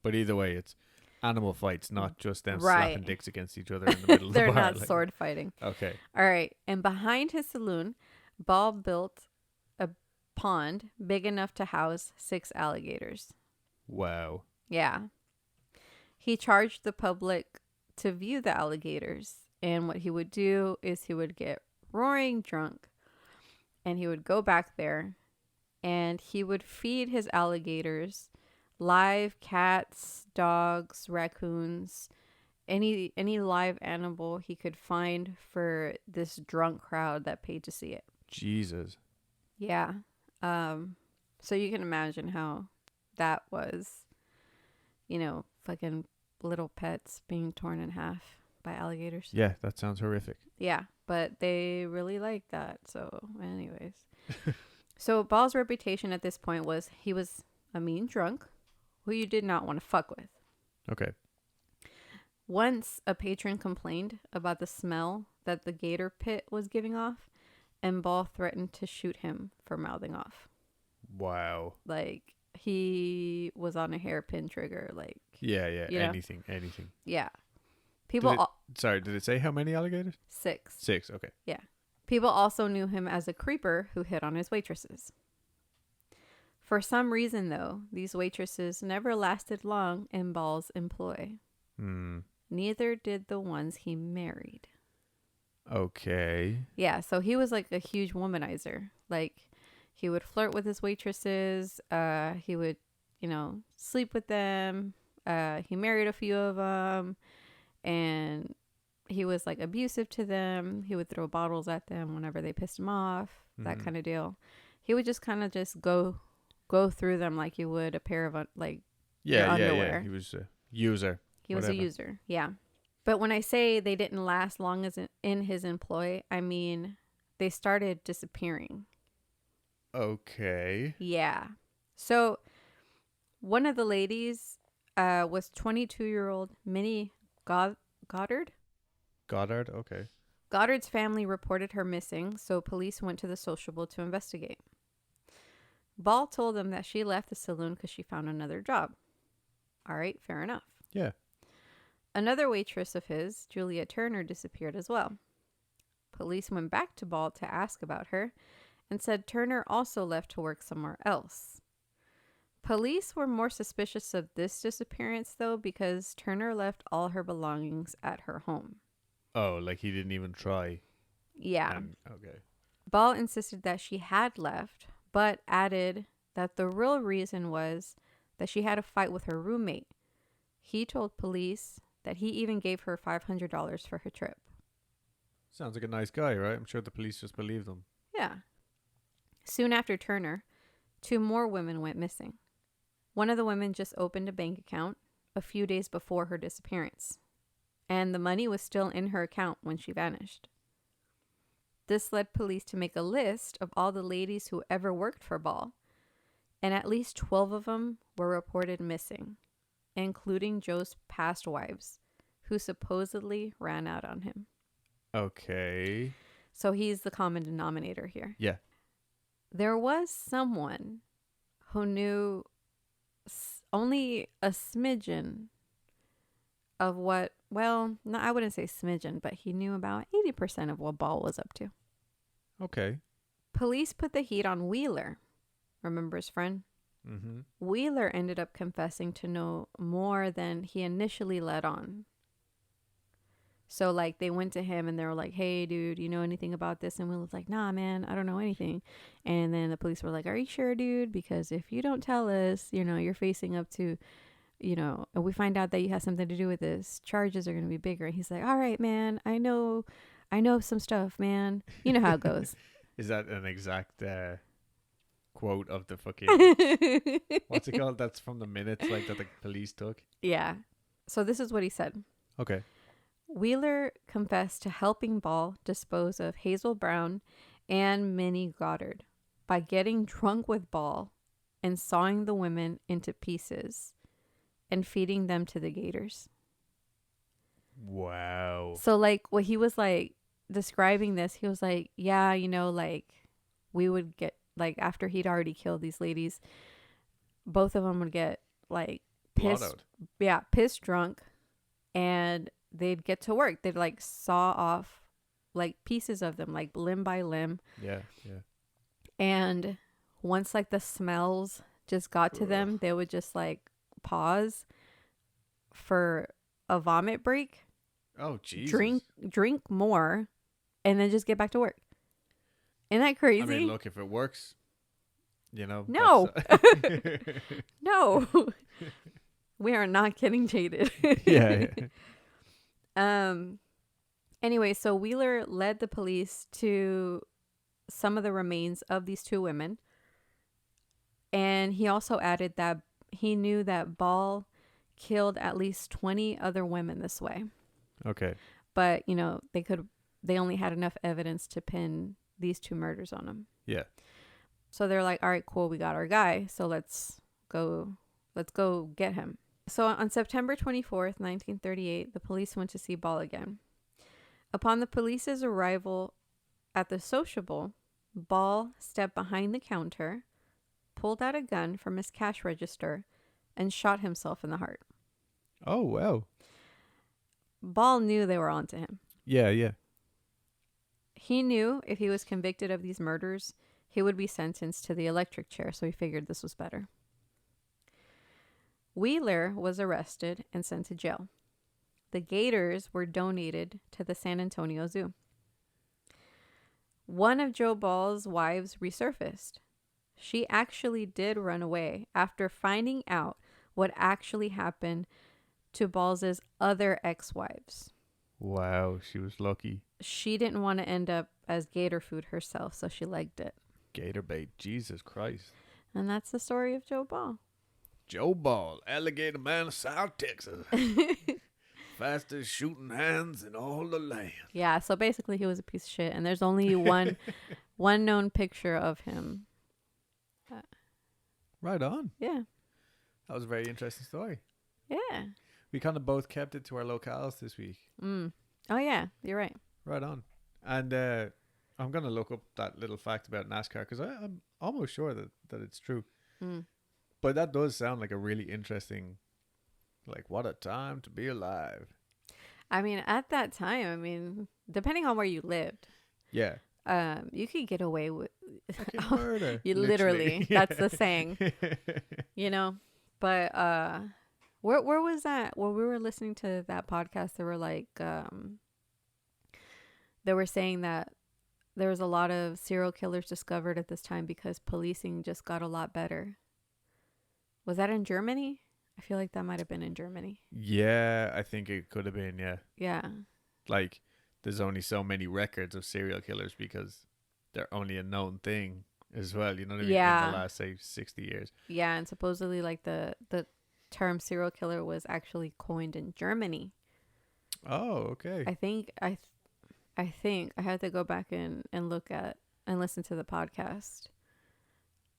But either way, it's animal fights, not just them Right. slapping dicks against each other in the middle of the They're bar. not sword fighting. Okay. All right. And behind his saloon, Ball built a pond big enough to house 6 alligators. Wow. Yeah. He charged the public to view the alligators. And what he would do is he would get roaring drunk and he would go back there and he would feed his alligators live cats, dogs, raccoons, any live animal he could find for this drunk crowd that paid to see it. Jesus. Yeah. So you can imagine how that was, fucking little pets being torn in half by alligators. Yeah, that sounds horrific. Yeah, but they really liked that. So anyways. So Ball's reputation at this point was he was a mean drunk who you did not want to fuck with. Okay. Once a patron complained about the smell that the gator pit was giving off, and Ball threatened to shoot him for mouthing off. Wow. Like, he was on a hairpin trigger. Like, yeah, anything. Yeah. Did it say how many alligators? 6. 6, okay. Yeah. People also knew him as a creeper who hit on his waitresses. For some reason, though, these waitresses never lasted long in Ball's employ. Neither did the ones he married. Okay. Yeah, so he was like a huge womanizer. Like, he would flirt with his waitresses. He would, sleep with them. He married a few of them. And he was like abusive to them. He would throw bottles at them whenever they pissed him off. That kind of deal. He would just kind of just go through them like you would a pair of underwear. Yeah. He was a user. He was a user. Yeah. But when I say they didn't last long as in his employ, I mean they started disappearing. Okay. Yeah. So one of the ladies was 22-year-old Minnie Goddard. Goddard, okay. Goddard's family reported her missing, so police went to the sociable to investigate. Ball told them that she left the saloon because she found another job. All right, fair enough. Yeah. Another waitress of his, Julia Turner, disappeared as well. Police went back to Ball to ask about her and said Turner also left to work somewhere else. Police were more suspicious of this disappearance, though, because Turner left all her belongings at her home. Oh, like he didn't even try. Yeah. Okay. Ball insisted that she had left, but added that the real reason was that she had a fight with her roommate. He told police that he even gave her $500 for her trip. Sounds like a nice guy, right? I'm sure the police just believed him. Yeah. Soon after Turner, 2 more women went missing. One of the women just opened a bank account a few days before her disappearance, and the money was still in her account when she vanished. This led police to make a list of all the ladies who ever worked for Ball, and at least 12 of them were reported missing, including Joe's past wives, who supposedly ran out on him. Okay. So he's the common denominator here. Yeah. There was someone who knew only a smidgen of what, well, no, I wouldn't say smidgen, but he knew about 80% of what Ball was up to. Okay. Police put the heat on Wheeler. Remember his friend? Mm-hmm. Wheeler ended up confessing to know more than he initially let on. So, like, they went to him and they were like, hey, dude, you know anything about this? And Wheeler was like, nah, man, I don't know anything. And then the police were like, are you sure, dude? Because if you don't tell us, you know, you're facing up to, you know, and we find out that you have something to do with this, charges are going to be bigger. And he's like, all right, man, I know some stuff, man. You know how it goes. Is that an exact quote of the fucking, what's it called? That's from the minutes, like, that the police took? Yeah. So this is what he said. Okay. Wheeler confessed to helping Ball dispose of Hazel Brown and Minnie Goddard by getting drunk with Ball and sawing the women into pieces and feeding them to the gators. Wow. So, like, what he was, like, describing this, he was like, yeah, you know, like, we would get, like, after he'd already killed these ladies, both of them would get, like, pissed. Yeah, pissed drunk, and they'd get to work. They'd, like, saw off, like, pieces of them, like, limb by limb. Yeah, yeah. And once, like, the smells just got to them, they would just, like, pause for a vomit break. Oh, Jesus. Drink more, and then just get back to work. Isn't that crazy? I mean, look, if it works, you know. No. No. We are not getting jaded. Yeah. Anyway, so Wheeler led the police to some of the remains of these 2 women. And he also added that he knew that Ball killed at least 20 other women this way. Okay. But, you know, they only had enough evidence to pin these 2 murders on him. Yeah. So they're like, all right, cool, we got our guy. So let's go get him. So on September 24th, 1938, the police went to see Ball again. Upon the police's arrival at the sociable, Ball stepped behind the counter, pulled out a gun from his cash register, and shot himself in the heart. Oh, wow. Ball knew they were onto him. Yeah, yeah. He knew if he was convicted of these murders, he would be sentenced to the electric chair, so he figured this was better. Wheeler was arrested and sent to jail. The gators were donated to the San Antonio Zoo. One of Joe Ball's wives resurfaced. She actually did run away after finding out what actually happened to Ball's other ex-wives. Wow, she was lucky. She didn't want to end up as gator food herself, so she liked it. Gator bait, Jesus Christ. And that's the story of Joe Ball. Joe Ball, alligator man of South Texas. Fastest shooting hands in all the land. Yeah, so basically he was a piece of shit, and there's only one known picture of him. Right on. Yeah. That was a very interesting story. Yeah. We kind of both kept it to our locales this week. Oh, yeah, you're right. Right on. And I'm gonna look up that little fact about NASCAR because I'm almost sure that it's true. Mm. But that does sound like a really interesting, like, what a time to be alive. I mean, at that time, I mean, depending on where you lived, Yeah. you could get away with Fucking murder. you literally. Yeah. That's the saying, you know. But where was that? When we were listening to that podcast, they were like, they were saying that there was a lot of serial killers discovered at this time because policing just got a lot better. Was that in Germany? I feel like that might have been in Germany. Yeah, I think it could have been, yeah. Yeah. Like, there's only so many records of serial killers because they're only a known thing as well, you know what I mean? Yeah. In the last, say, 60 years. Yeah, and supposedly, like, the term serial killer was actually coined in Germany. Oh, okay. I think I had to go back and look at and listen to the podcast.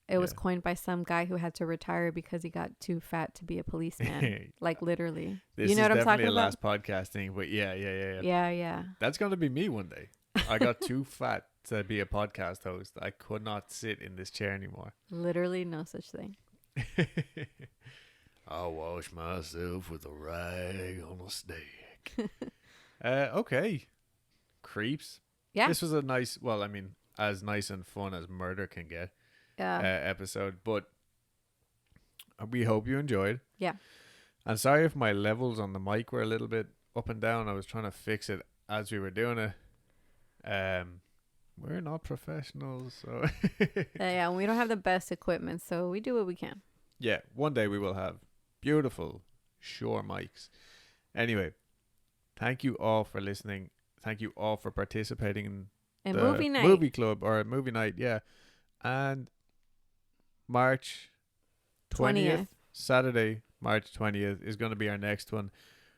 It was coined by some guy who had to retire because he got too fat to be a policeman. Like, literally. This you know is what I'm talking definitely a about? last podcast thing, but yeah. Yeah. That's going to be me one day. I got too fat to be a podcast host. I could not sit in this chair anymore. Literally no such thing. I'll wash myself with a rag on a stick. Okay. Creeps. Yeah. This was a nice, well, I mean, as nice and fun as murder can get. Episode, but we hope you enjoyed. Yeah. And sorry if my levels on the mic were a little bit up and down. I was trying to fix it as we were doing it. We're not professionals, so Yeah, we don't have the best equipment, so we do what we can. yeah, one day we will have beautiful Shure mics. Anyway, thank you all for listening. Thank you all for participating in And the movie night. movie club or movie night, yeah. And March 20th, Saturday, March 20th is going to be our next one.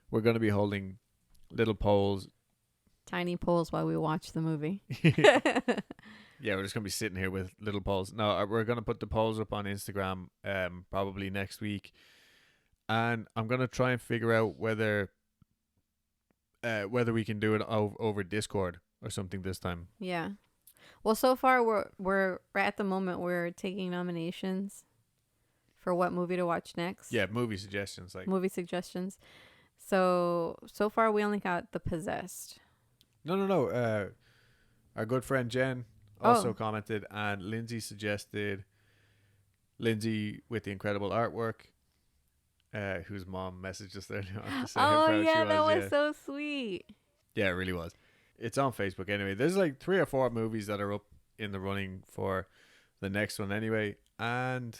We're going to be holding little polls. Tiny polls while we watch the movie. Yeah, we're just going to be sitting here with little polls. No, we're going to put the polls up on Instagram probably next week. And I'm going to try and figure out whether we can do it over Discord or something this time. Yeah. Well, so far we're at the moment we're taking nominations for what movie to watch next. Yeah, movie suggestions, like movie suggestions. So far we only got The Possessed. No. Our good friend Jen also commented, and Lindsay suggested Lindsay with the incredible artwork, whose mom messaged us there to say how proud she was. That was so sweet. Yeah, it really was. It's on Facebook anyway. There's like 3 or 4 movies that are up in the running for the next one anyway. And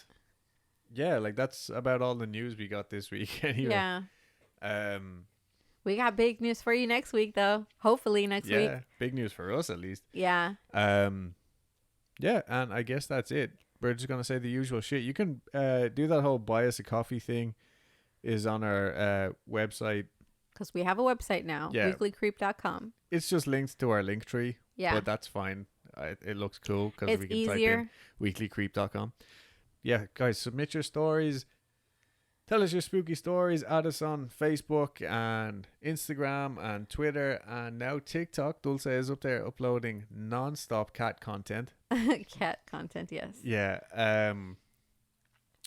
yeah, like that's about all the news we got this week anyway. Yeah. We got big news for you next week though. Hopefully next week. Yeah, big news for us at least. Yeah. Yeah, and I guess that's it. We're just going to say the usual shit. You can do that whole buy us a coffee thing is on our website. Because we have a website now, weeklycreep.com. It's just linked to our link tree. Yeah. But that's fine. It looks cool because we can easier. type in weeklycreep.com. Yeah, guys, submit your stories. Tell us your spooky stories. Add us on Facebook and Instagram and Twitter and now TikTok. Dulce is up there uploading non-stop cat content. Cat content, yes. Yeah.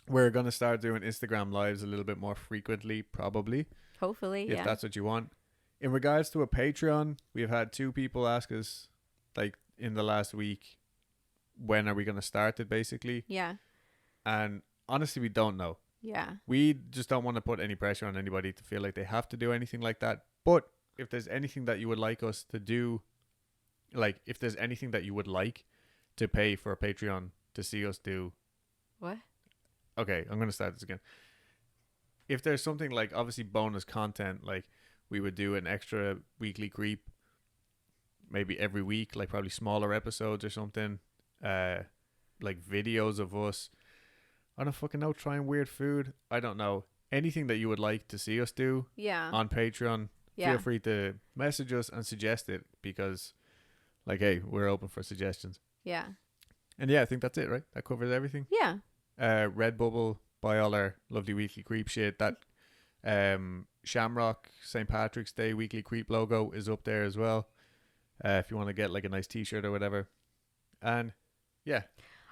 We're going to start doing Instagram lives a little bit more frequently, probably. Hopefully, if that's what you want. In regards to a Patreon, we've had 2 people ask us, like, in the last week, when are we going to start it, basically. Yeah. And honestly, we don't know. Yeah. We just don't want to put any pressure on anybody to feel like they have to do anything like that. But if there's anything that you would like us to do, like, if there's anything that you would like to pay for a Patreon to see us do. What? Okay, I'm going to start this again. If there's something like obviously bonus content, like we would do an extra weekly creep, maybe every week, like probably smaller episodes or something, like videos of us. I don't fucking know, trying weird food. I don't know. Anything that you would like to see us do on Patreon, feel free to message us and suggest it because, like, hey, we're open for suggestions. Yeah. And yeah, I think that's it, right? That covers everything. Yeah. Redbubble, buy all our lovely weekly creep shit. That Shamrock St. Patrick's Day weekly creep logo is up there as well. if you want to get like a nice t-shirt or whatever. And yeah.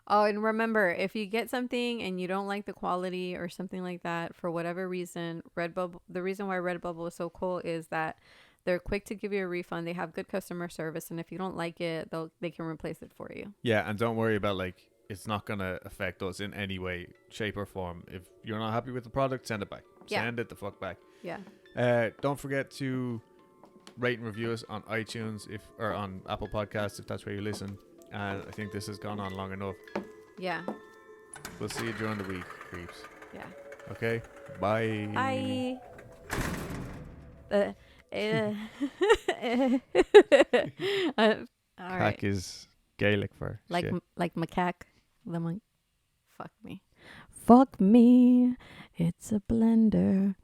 Oh, and remember, if you get something and you don't like the quality or something like that, for whatever reason, Redbubble, the reason why Redbubble is so cool is that they're quick to give you a refund. They have good customer service, and if you don't like it, they can replace it for you. Yeah, and don't worry about like it's not gonna affect us in any way, shape, or form. If you're not happy with the product, send it back. Yeah. Send it the fuck back. Yeah. Don't forget to rate and review us on iTunes or on Apple Podcasts if that's where you listen. And I think this has gone on long enough. Yeah. We'll see you during the week, creeps. Yeah. Okay. Bye. Bye. All right. Cack is Gaelic for Like shit. like macaque. The monk. Fuck me. Fuck me. It's a blender.